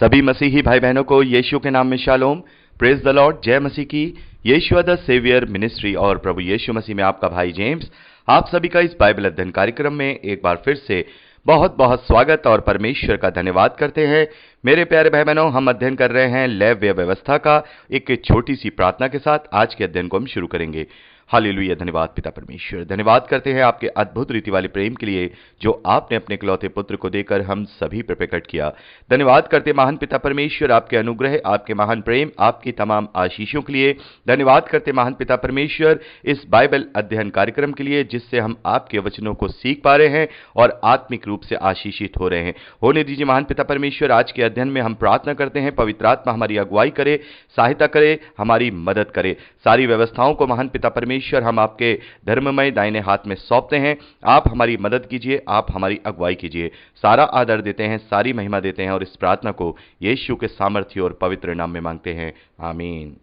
सभी मसीही भाई बहनों को यीशु के नाम में शालोम, प्रेज द लॉर्ड, जय मसीह की। यीशु द सेवियर मिनिस्ट्री और प्रभु यीशु मसीह में आपका भाई जेम्स आप सभी का इस बाइबल अध्ययन कार्यक्रम में एक बार फिर से बहुत बहुत स्वागत और परमेश्वर का धन्यवाद करते हैं। मेरे प्यारे भाई बहनों, हम अध्ययन कर रहे हैं लेव्य व्यवस्था का। एक छोटी सी प्रार्थना के साथ आज के अध्ययन को हम शुरू करेंगे। हालेलुया, धन्यवाद पिता परमेश्वर, धन्यवाद करते हैं आपके अद्भुत रीति वाले प्रेम के लिए जो आपने अपने इकलौते पुत्र को देकर हम सभी पर प्रकट किया। धन्यवाद करते महान पिता परमेश्वर आपके अनुग्रह, आपके महान प्रेम, आपकी तमाम आशीषों के लिए। धन्यवाद करते महान पिता परमेश्वर इस बाइबल अध्ययन कार्यक्रम के लिए जिससे हम आपके वचनों को सीख पा रहे हैं और आत्मिक रूप से आशीषित हो रहे हैं। होने दीजिए महान पिता परमेश्वर, आज के अध्ययन में हम प्रार्थना करते हैं पवित्र आत्मा हमारी अगुवाई करे, सहायता करे, हमारी मदद करे। सारी व्यवस्थाओं को महान पिता परमेश्वर हम आपके धर्ममय दाहिने हाथ में सौंपते हैं। आप हमारी मदद कीजिए, आप हमारी अगुवाई कीजिए। सारा आदर देते हैं, सारी महिमा देते हैं और इस प्रार्थना को यीशु के सामर्थ्य और पवित्र नाम में मांगते हैं, आमीन।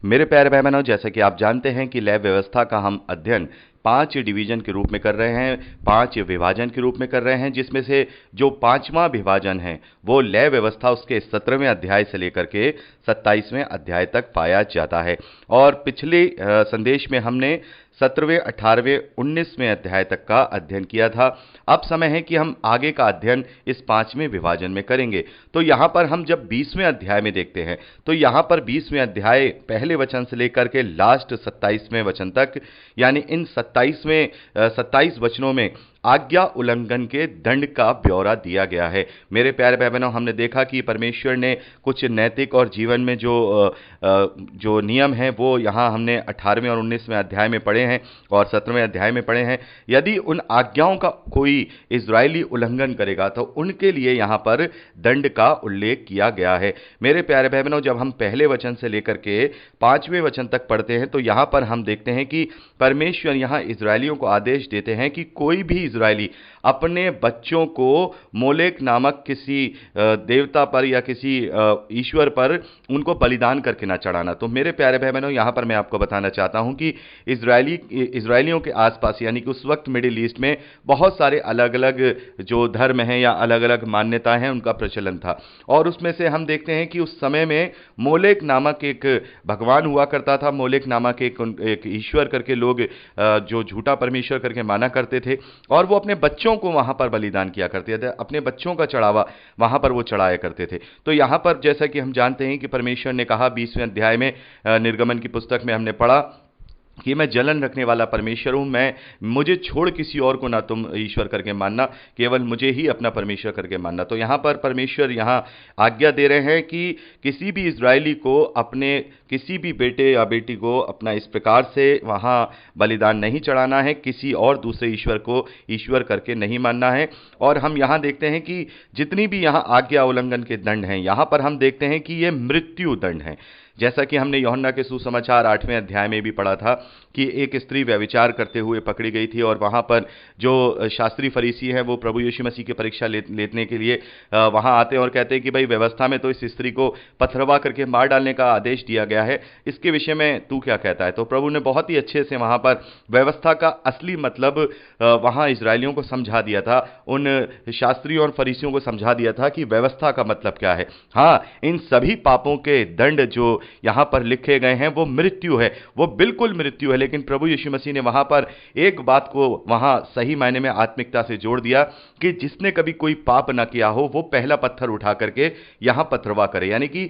मेरे प्यारे भाई बहनों, जैसा कि आप जानते हैं कि लेव व्यवस्था का हम अध्ययन 5 डिवीजन के रूप में कर रहे हैं, 5 विभाजन के रूप में कर रहे हैं, जिसमें से जो 5वां विभाजन है वो लेव व्यवस्था उसके 17वें अध्याय से लेकर के 27वें अध्याय तक पाया जाता है। और पिछले संदेश में हमने 17वें, 18वें, 19वें अध्याय तक का अध्ययन किया था। अब समय है कि हम आगे का अध्ययन इस 5वें विभाजन में करेंगे। तो यहाँ पर हम जब 20वें अध्याय में देखते हैं तो यहाँ पर 20वें अध्याय पहले वचन से लेकर के लास्ट 27वें वचन तक, यानी इन 27 वचनों में आज्ञा उल्लंघन के दंड का ब्यौरा दिया गया है। मेरे प्यारे भाई बहनों, हमने देखा कि परमेश्वर ने कुछ नैतिक और जीवन में जो नियम हैं वो यहाँ हमने 18वें और 19वें अध्याय में पढ़े हैं और 17वें अध्याय में पढ़े हैं। यदि उन आज्ञाओं का कोई इजरायली उल्लंघन करेगा तो उनके लिए यहाँ पर दंड का उल्लेख किया गया है। मेरे प्यारे भाई बहनों, जब हम पहले वचन से लेकर के 5वें वचन तक पढ़ते हैं तो यहाँ पर हम देखते हैं कि परमेश्वर यहाँ इजरायलियों को आदेश देते हैं कि कोई भी इजरायली अपने बच्चों को मोलेक नामक किसी देवता पर या किसी ईश्वर पर उनको बलिदान करके ना चढ़ाना। तो मेरे प्यारे भाई बहनों, यहाँ पर मैं आपको बताना चाहता हूँ कि इजरायलियों के आसपास, यानी कि उस वक्त मिडिल ईस्ट में बहुत सारे अलग अलग जो धर्म हैं या अलग अलग मान्यताएं हैं उनका प्रचलन था। और उसमें से हम देखते हैं कि उस समय में मोलेक नामक एक भगवान हुआ करता था। मोलेक नामक एक ईश्वर करके लोग जो झूठा परमेश्वर करके माना करते थे और वो अपने बच्चों को वहां पर बलिदान किया करते थे, अपने बच्चों का चढ़ावा वहां पर वो चढ़ाया करते थे। तो यहां पर जैसा कि हम जानते हैं कि परमेश्वर ने कहा 20वें अध्याय में, निर्गमन की पुस्तक में हमने पढ़ा कि मैं जलन रखने वाला परमेश्वर हूं, मुझे छोड़ किसी और को ना तुम ईश्वर करके मानना, केवल मुझे ही अपना परमेश्वर करके मानना। तो यहां पर परमेश्वर यहां आज्ञा दे रहे हैं कि किसी भी इजरायली को अपने किसी भी बेटे या बेटी को अपना इस प्रकार से वहां बलिदान नहीं चढ़ाना है, किसी और दूसरे ईश्वर को ईश्वर करके नहीं मानना है। और हम यहां देखते हैं कि जितनी भी यहां आज्ञा उल्लंघन के दंड हैं, यहां पर हम देखते हैं कि ये मृत्यु दंड है। जैसा कि हमने यूहन्ना के सुसमाचार 8वें अध्याय में भी पढ़ा था कि एक स्त्री व्यभिचार करते हुए पकड़ी गई थी और वहां पर जो शास्त्री फरीसी हैं वो प्रभु यीशु मसीह की परीक्षा लेने के लिए वहां आते हैं और कहते हैं कि भाई व्यवस्था में तो इस स्त्री को पथरवा करके मार डालने का आदेश दिया गया है, इसके विषय में तू क्या कहता है। तो प्रभु ने बहुत ही अच्छे से वहां पर व्यवस्था का असली मतलब वहां इजरायलियों को समझा दिया था, उन शास्त्रियों और फरीसियों को समझा दिया था कि व्यवस्था का मतलब क्या है। हाँ, इन सभी पापों के दंड जो यहां पर लिखे गए हैं वो मृत्यु है, वो बिल्कुल मृत्यु है। लेकिन प्रभु यीशु मसीह ने वहां पर एक बात को वहां सही मायने में आत्मिकता से जोड़ दिया कि जिसने कभी कोई पाप ना किया हो वो पहला पत्थर उठा करके यहां पथरवा करे। यानी कि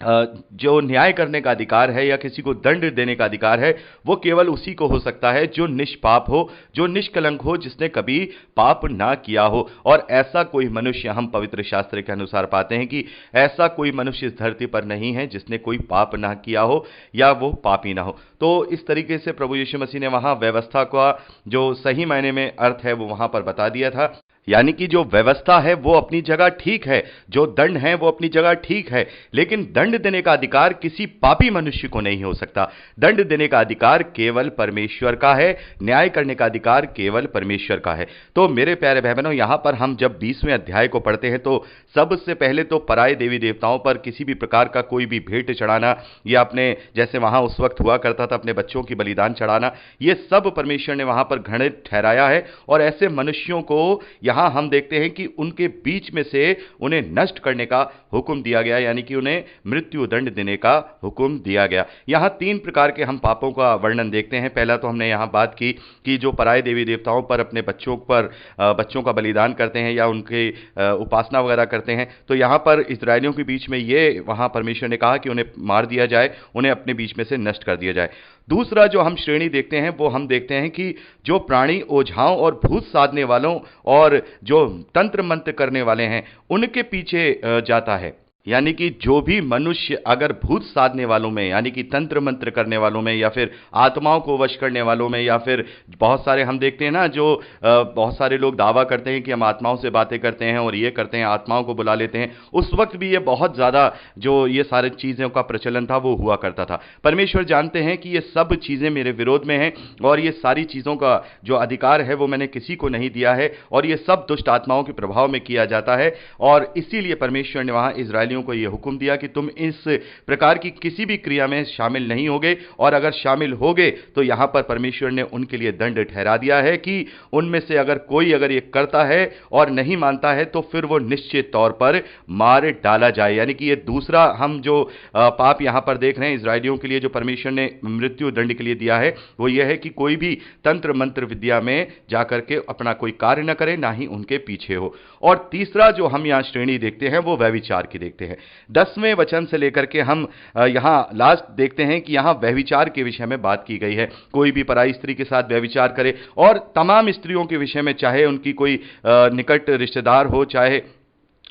जो न्याय करने का अधिकार है या किसी को दंड देने का अधिकार है वो केवल उसी को हो सकता है जो निष्पाप हो, जो निष्कलंक हो, जिसने कभी पाप ना किया हो। और ऐसा कोई मनुष्य, हम पवित्र शास्त्र के अनुसार पाते हैं कि ऐसा कोई मनुष्य इस धरती पर नहीं है जिसने कोई पाप ना किया हो या वो पापी ना हो। तो इस तरीके से प्रभु यीशु मसीह ने वहां व्यवस्था का जो सही मायने में अर्थ है वो वहां पर बता दिया था। यानी कि जो व्यवस्था है वो अपनी जगह ठीक है, जो दंड है वो अपनी जगह ठीक है, लेकिन दंड देने का अधिकार किसी पापी मनुष्य को नहीं हो सकता। दंड देने का अधिकार केवल परमेश्वर का है, न्याय करने का अधिकार केवल परमेश्वर का है। तो मेरे प्यारे भाई बहनों, यहां पर हम जब 20वें अध्याय को पढ़ते हैं तो सबसे पहले तो पराये देवी देवताओं पर किसी भी प्रकार का कोई भी भेंट चढ़ाना या अपने, जैसे वहां उस वक्त हुआ करता था, अपने बच्चों की बलिदान चढ़ाना, ये सब परमेश्वर ने वहां पर घृणित ठहराया है। और ऐसे मनुष्यों को यहां हम देखते हैं कि उनके बीच में से उन्हें नष्ट करने का हुक्म दिया गया, यानी कि उन्हें मृत्यु दंड देने का हुक्म दिया गया। यहां तीन प्रकार के हम पापों का वर्णन देखते हैं। पहला तो हमने यहां बात की कि जो पराये देवी देवताओं पर अपने बच्चों का बलिदान करते हैं या उनकी उपासना वगैरह करते हैं, तो यहां पर इस्राएलियों के बीच में ये वहां परमेश्वर ने कहा कि उन्हें मार दिया जाए, उन्हें अपने बीच में से नष्ट कर दिया जाए। दूसरा जो हम श्रेणी देखते हैं वो हम देखते हैं कि जो प्राणी ओझाओं और भूत साधने वालों और जो तंत्र मंत्र करने वाले हैं उनके पीछे जाता है। यानी कि जो भी मनुष्य अगर भूत साधने वालों में, यानी कि तंत्र मंत्र करने वालों में, या फिर आत्माओं को वश करने वालों में, या फिर बहुत सारे हम देखते हैं ना, जो बहुत सारे लोग दावा करते हैं कि हम आत्माओं से बातें करते हैं और ये करते हैं, आत्माओं को बुला लेते हैं। उस वक्त भी ये बहुत ज़्यादा जो ये सारी चीज़ों का प्रचलन था वो हुआ करता था। परमेश्वर जानते हैं कि ये सब चीज़ें मेरे विरोध में हैं और ये सारी चीज़ों का जो अधिकार है वो मैंने किसी को नहीं दिया है और ये सब दुष्ट आत्माओं के प्रभाव में किया जाता है। और इसीलिए परमेश्वर ने वहाँ इस्राएलियों को यह हुक्म दिया कि तुम इस प्रकार की किसी भी क्रिया में शामिल नहीं होगे, और अगर शामिल होगे तो यहां पर परमेश्वर ने उनके लिए दंड ठहरा दिया है कि उनमें से अगर कोई ये करता है और नहीं मानता है तो फिर वो निश्चित तौर पर मार डाला जाए। यानी कि ये दूसरा हम जो पाप यहां पर देख रहे हैं इस्राएलियों के लिए जो परमेश्वर ने मृत्यु दंड के लिए दिया है वो यह है कि कोई भी तंत्र मंत्र विद्या में जाकर के अपना कोई कार्य न करे, ना ही उनके पीछे हो। और तीसरा जो हम यहां श्रेणी देखते हैं वो व्यभिचार की देखते हैं। 10वें वचन से लेकर के हम यहां लास्ट देखते हैं कि यहां व्यभिचार के विषय में बात की गई है। कोई भी पराई स्त्री के साथ व्यभिचार करे, और तमाम स्त्रियों के विषय में, चाहे उनकी कोई निकट रिश्तेदार हो, चाहे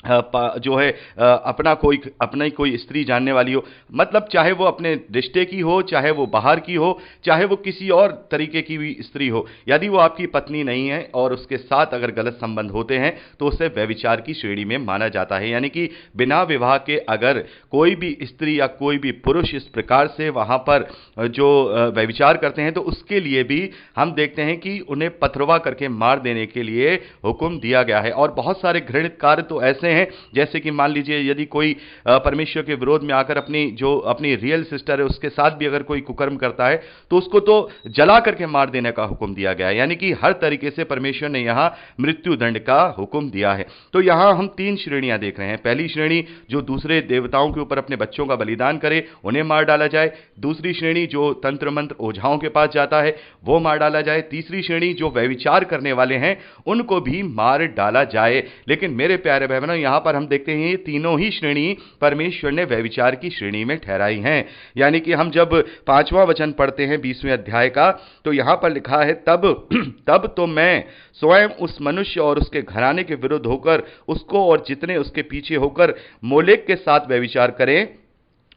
जो है अपना कोई स्त्री जानने वाली हो, मतलब चाहे वो अपने रिश्ते की हो, चाहे वो बाहर की हो, चाहे वो किसी और तरीके की भी स्त्री हो, यदि वो आपकी पत्नी नहीं है और उसके साथ अगर गलत संबंध होते हैं तो उसे व्यभिचार की श्रेणी में माना जाता है। यानी कि बिना विवाह के अगर कोई भी स्त्री या कोई भी पुरुष इस प्रकार से वहां पर जो व्यभिचार करते हैं तो उसके लिए भी हम देखते हैं कि उन्हें पथरवा करके मार देने के लिए हुक्म दिया गया है। और बहुत सारे घृणित कार्य तो ऐसे हैं, जैसे कि मान लीजिए यदि कोई परमेश्वर के विरोध में आकर अपनी रियल सिस्टर है उसके साथ भी अगर कोई कुकर्म करता है तो उसको तो जला करके मार देने का हुक्म दिया गया है। यानी कि हर तरीके से परमेश्वर ने यहां मृत्यु दंड का हुक्म दिया है। तो यहां हम तीन श्रेणियां देख रहे हैं। पहली श्रेणी जो दूसरे देवताओं के ऊपर अपने बच्चों का बलिदान करे उन्हें मार डाला जाए। दूसरी श्रेणी जो तंत्र मंत्र ओझाओं के पास जाता है वो मार डाला जाए। तीसरी श्रेणी जो व्यभिचार करने वाले हैं उनको भी मार डाला जाए। लेकिन मेरे प्यारे भाई बहनों, यहां पर हम देखते हैं ये तीनों ही श्रेणी परमेश्वर ने व्यभिचार की श्रेणी में ठहराई हैं। यानी कि हम जब 5वां वचन पढ़ते हैं 20वें अध्याय का, तो यहां पर लिखा है तब तो मैं स्वयं उस मनुष्य और उसके घराने के विरुद्ध होकर उसको और जितने उसके पीछे होकर मोलेक के साथ व्यभिचार करें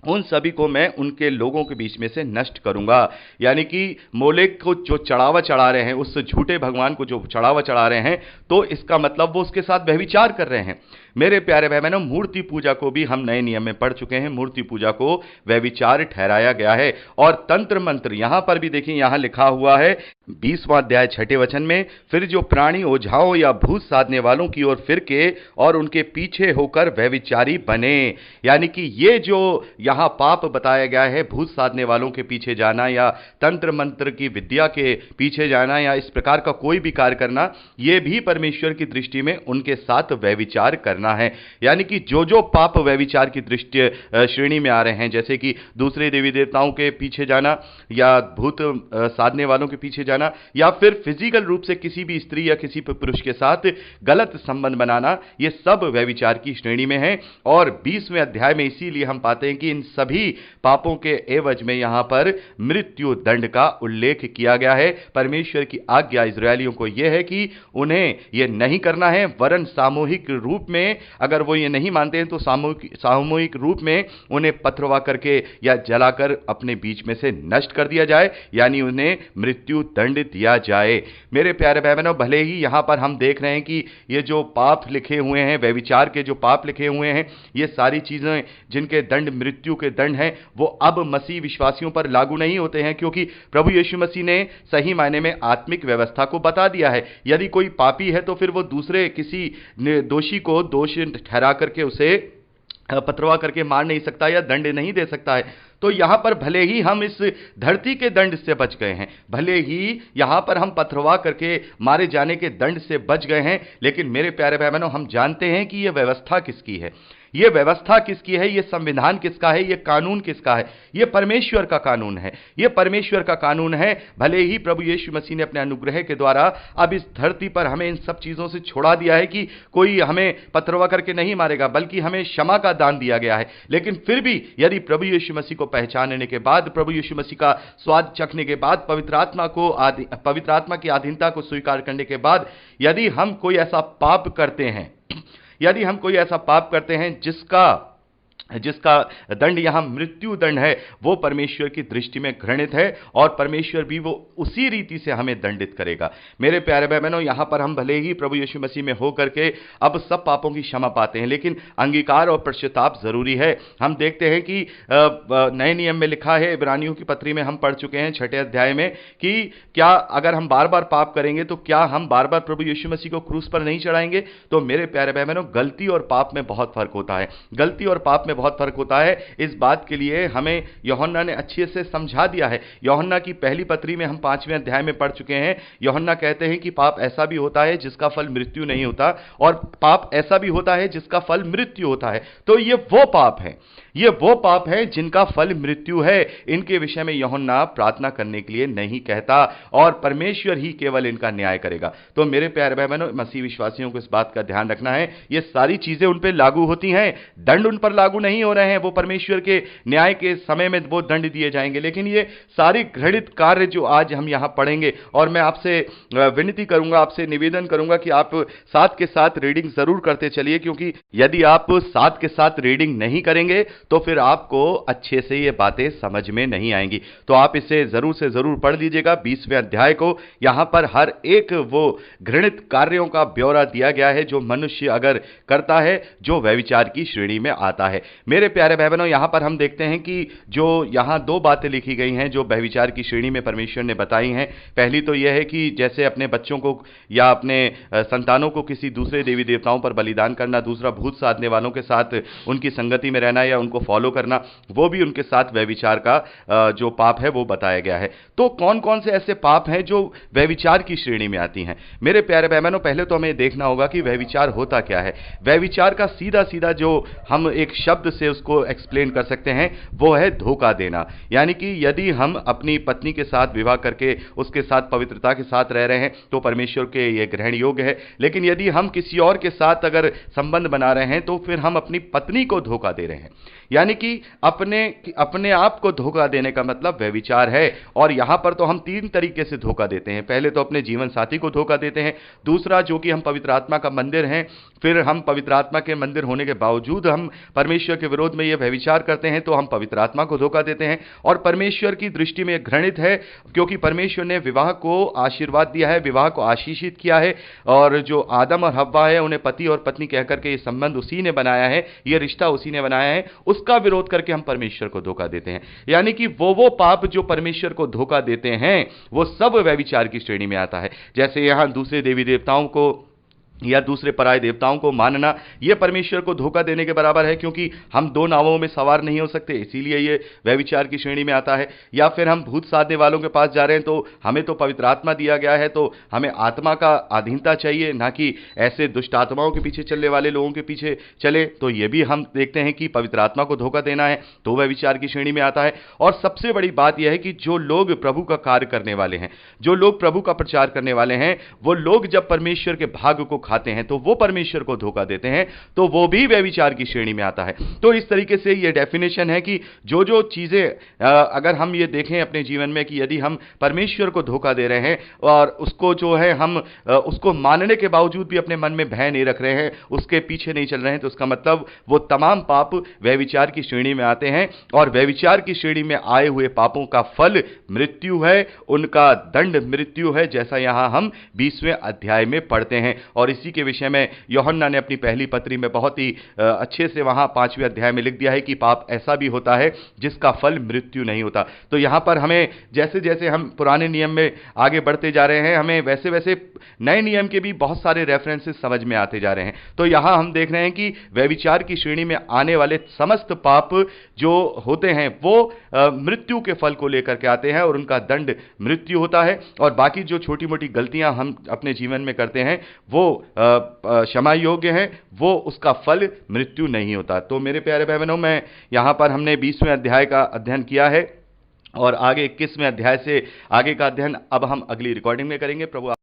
उन सभी को मैं उनके लोगों के बीच में से नष्ट करूंगा। यानी कि मोलेक को जो चढ़ावा चढ़ा रहे हैं, उस झूठे भगवान को जो चढ़ावा चढ़ा रहे हैं, तो इसका मतलब वो उसके साथ व्यभिचार कर रहे हैं। मेरे प्यारे भाई बहनों, मूर्ति पूजा को भी हम नए नियम में पढ़ चुके हैं। मूर्ति पूजा को व्यभिचार ठहराया गया है। और तंत्र मंत्र यहां पर भी देखिए, यहां लिखा हुआ है 20वां अध्याय 6ठे वचन में, फिर जो प्राणी ओझाओं या भूत साधने वालों की ओर फिर के और उनके पीछे होकर व्यभिचारी बने। यानी कि ये जो यहां पाप बताया गया है, भूत साधने वालों के पीछे जाना या तंत्र मंत्र की विद्या के पीछे जाना या इस प्रकार का कोई भी कार्य करना, यह भी परमेश्वर की दृष्टि में उनके साथ व्यभिचार करना है। यानी कि जो पाप व्यभिचार की दृष्टि श्रेणी में आ रहे हैं, जैसे कि दूसरे देवी देवताओं के पीछे जाना या भूत साधने वालों के पीछे जाना या फिर फिजिकल रूप से किसी भी स्त्री या किसी पुरुष के साथ गलत संबंध बनाना, ये सब व्यभिचार की श्रेणी में है। और 20वें अध्याय में इसीलिए हम पाते हैं कि इन सभी पापों के एवज में यहां पर मृत्यु दंड का उल्लेख किया गया है। परमेश्वर की आज्ञा इस्राएलियों को यह है कि उन्हें यह नहीं करना है, वरन सामूहिक रूप में अगर वो ये नहीं मानते हैं तो सामूहिक रूप में उन्हें पथरवा करके या जलाकर अपने बीच में से नष्ट कर दिया जाए, यानी उन्हें मृत्यु दंड दिया जाए। मेरे प्यारे भाई बहनों, भले ही यहां पर हम देख रहे हैं कि ये जो पाप लिखे हुए हैं, व्यभिचार के जो पाप लिखे हुए हैं, ये सारी चीजें जिनके दंड मृत्यु के दंड हैं, वो अब मसीह विश्वासियों पर लागू नहीं होते हैं, क्योंकि प्रभु यीशु मसीह ने सही मायने में आत्मिक व्यवस्था को बता दिया है। यदि कोई पापी है तो फिर वो दूसरे किसी दोषी को दोष ठहरा करके उसे पथरवा करके मार नहीं सकता या दंड नहीं दे सकता है। तो यहां पर भले ही हम इस धरती के दंड से बच गए हैं, भले ही यहां पर हम पथरवा करके मारे जाने के दंड से बच गए हैं, लेकिन मेरे प्यारे भाई बहनों, हम जानते हैं कि यह व्यवस्था किसकी है, यह व्यवस्था किसकी है, यह संविधान किसका है, यह कानून किसका है। यह परमेश्वर का कानून है, यह परमेश्वर का कानून है। भले ही प्रभु यीशु मसीह ने अपने अनुग्रह के द्वारा अब इस धरती पर हमें इन सब चीजों से छोड़ा दिया है कि कोई हमें पथरवा करके नहीं मारेगा, बल्कि हमें क्षमा का दान दिया गया है। लेकिन फिर भी यदि प्रभु यीशु मसीह को पहचानने के बाद, प्रभु यीशु मसीह का स्वाद चखने के बाद, पवित्र आत्मा की अधीनता को स्वीकार करने के बाद यदि हम कोई ऐसा पाप करते हैं, यदि हम कोई ऐसा पाप करते हैं जिसका दंड यहां मृत्यु दंड है, वो परमेश्वर की दृष्टि में घृणित है और परमेश्वर भी वो उसी रीति से हमें दंडित करेगा। मेरे प्यारे भाई बहनों, यहां पर हम भले ही प्रभु यीशु मसीह में हो करके अब सब पापों की क्षमा पाते हैं, लेकिन अंगीकार और पश्चाताप जरूरी है। हम देखते हैं कि नए नियम में लिखा है, इब्रानियों की पत्री में हम पढ़ चुके हैं 6 अध्याय में, कि क्या अगर हम बार बार पाप करेंगे तो क्या हम बार बार प्रभु यीशु मसीह को क्रूस पर नहीं चढ़ाएंगे? तो मेरे प्यारे भाई बहनों, गलती और पाप में बहुत फर्क होता है, गलती और पाप में बहुत फर्क होता है। इस बात के लिए हमें यूहन्ना ने अच्छे से समझा दिया है। यूहन्ना की पहली पत्री में हम 5वें अध्याय में पढ़ चुके हैं। यूहन्ना कहते हैं कि पाप ऐसा भी होता है जिसका फल मृत्यु नहीं होता, और पाप ऐसा भी होता है जिसका फल मृत्यु होता है। तो ये वो पाप है, ये वो पाप है जिनका फल मृत्यु है। इनके विषय में यूहन्ना प्रार्थना करने के लिए नहीं कहता, और परमेश्वर ही केवल इनका न्याय करेगा। तो मेरे प्यारे भाई बहनों, मसीह विश्वासियों को इस बात का ध्यान रखना है, ये सारी चीजें उन पर लागू होती हैं, दंड उन पर लागू नहीं हो रहे हैं। वो परमेश्वर के न्याय के समय में वो दंड दिए जाएंगे, लेकिन ये सारी घृणित कार्य जो आज हम यहां पढ़ेंगे, और मैं आपसे विनती करूंगा, आपसे निवेदन करूंगा कि आप साथ के साथ रीडिंग जरूर करते चलिए, क्योंकि यदि आप साथ के साथ रीडिंग नहीं करेंगे तो फिर आपको अच्छे से ये बातें समझ में नहीं आएंगी। तो आप इसे जरूर से जरूर पढ़ लीजिएगा 20वें अध्याय को। यहां पर हर एक वो घृणित कार्यों का ब्यौरा दिया गया है जो मनुष्य अगर करता है, जो व्यभिचार की श्रेणी में आता है। मेरे प्यारे भाई बहनों, यहां पर हम देखते हैं कि जो यहां 2 बातें लिखी गई हैं जो व्यभिचार की श्रेणी में परमेश्वर ने बताई हैं। पहली तो यह है कि जैसे अपने बच्चों को या अपने संतानों को किसी दूसरे देवी देवताओं पर बलिदान करना, दूसरा भूत साधने वालों के साथ उनकी संगति में रहना या उनको फॉलो करना, वो भी उनके साथ व्यभिचार का जो पाप है वो बताया गया है। तो कौन कौन से ऐसे पाप हैं जो व्यभिचार की श्रेणी में आती हैं? मेरे प्यारे भाई बहनों, पहले तो हमें देखना होगा कि व्यभिचार होता क्या है। व्यभिचार का सीधा सीधा जो हम एक शब्द से उसको एक्सप्लेन कर सकते हैं, वो है धोखा देना। यानी कि यदि हम अपनी पत्नी के साथ विवाह करके उसके साथ पवित्रता के साथ रह रहे हैं तो परमेश्वर के ये ग्रहण योग्य है, लेकिन यदि हम किसी और के साथ अगर संबंध बना रहे हैं तो फिर हम अपनी पत्नी को धोखा दे रहे हैं। यानी कि अपने आप को धोखा देने का मतलब व्यभिचार है। और यहां पर तो हम 3 तरीके से धोखा देते हैं। पहले तो अपने जीवन साथी को धोखा देते हैं, दूसरा जो कि हम पवित्र आत्मा का मंदिर हैं, फिर हम पवित्र आत्मा के मंदिर होने के बावजूद हम परमेश्वर के विरोध में यह व्यभिचार करते हैं तो हम पवित्र आत्मा को धोखा देते हैं। और परमेश्वर की दृष्टि में घृणित है, क्योंकि परमेश्वर ने विवाह को आशीर्वाद दिया है, विवाह को आशीषित किया है, और जो आदम और हव्वा है उन्हें पति और पत्नी कहकर के ये संबंध उसी ने बनाया है, ये रिश्ता उसी ने बनाया है, उसका विरोध करके हम परमेश्वर को धोखा देते हैं। यानी कि वो पाप जो परमेश्वर को धोखा देते हैं वो सब व्यभिचार की श्रेणी में आता है। जैसे यहां दूसरे देवी देवताओं को या दूसरे पराये देवताओं को मानना, यह परमेश्वर को धोखा देने के बराबर है, क्योंकि हम 2 नावों में सवार नहीं हो सकते, इसीलिए यह व्यभिचार की श्रेणी में आता है। या फिर हम भूत साधने वालों के पास जा रहे हैं तो हमें तो पवित्र आत्मा दिया गया है, तो हमें आत्मा का अधीनता चाहिए, ना कि ऐसे दुष्ट आत्माओं के पीछे चलने वाले लोगों के पीछे चले। तो यह भी हम देखते हैं कि पवित्र आत्मा को धोखा देना है, तो व्यभिचार की श्रेणी में आता है। और सबसे बड़ी बात यह है कि जो लोग प्रभु का कार्य करने वाले हैं, जो लोग प्रभु का प्रचार करने वाले हैं, वो लोग जब परमेश्वर के भाग को खाते हैं तो वो परमेश्वर को धोखा देते हैं, तो वो भी व्यभिचार की श्रेणी में आता है। तो इस तरीके से ये डेफिनेशन है कि जो जो चीजें अगर हम ये देखें अपने जीवन में कि यदि हम परमेश्वर को धोखा दे रहे हैं और उसको जो है हम उसको मानने के बावजूद भी अपने मन में भय नहीं रख रहे हैं, उसके पीछे नहीं चल रहे हैं, तो उसका मतलब वो तमाम पाप व्यभिचार की श्रेणी में आते हैं। और व्यभिचार की श्रेणी में आए हुए पापों का फल मृत्यु है, उनका दंड मृत्यु है, जैसा यहां हम 20वें अध्याय में पढ़ते हैं। और इसी के विषय में यूहन्ना ने अपनी पहली पत्री में बहुत ही अच्छे से वहां 5वें अध्याय में लिख दिया है कि पाप ऐसा भी होता है जिसका फल मृत्यु नहीं होता। तो यहां पर हमें जैसे जैसे हम पुराने नियम में आगे बढ़ते जा रहे हैं, हमें वैसे वैसे नए नियम के भी बहुत सारे रेफरेंसेस समझ में आते जा रहे हैं। तो यहां हम देख रहे हैं कि व्यभिचार की श्रेणी में आने वाले समस्त पाप जो होते हैं वो मृत्यु के फल को लेकर के आते हैं और उनका दंड मृत्यु होता है, और बाकी जो छोटी मोटी गलतियां हम अपने जीवन में करते हैं वो क्षमा योग्य हैं, वो उसका फल मृत्यु नहीं होता। तो मेरे प्यारे भाई बहनों, मैं यहां पर हमने 20वें अध्याय का अध्ययन किया है और आगे 21वें अध्याय से आगे का अध्ययन अब हम अगली रिकॉर्डिंग में करेंगे। प्रभु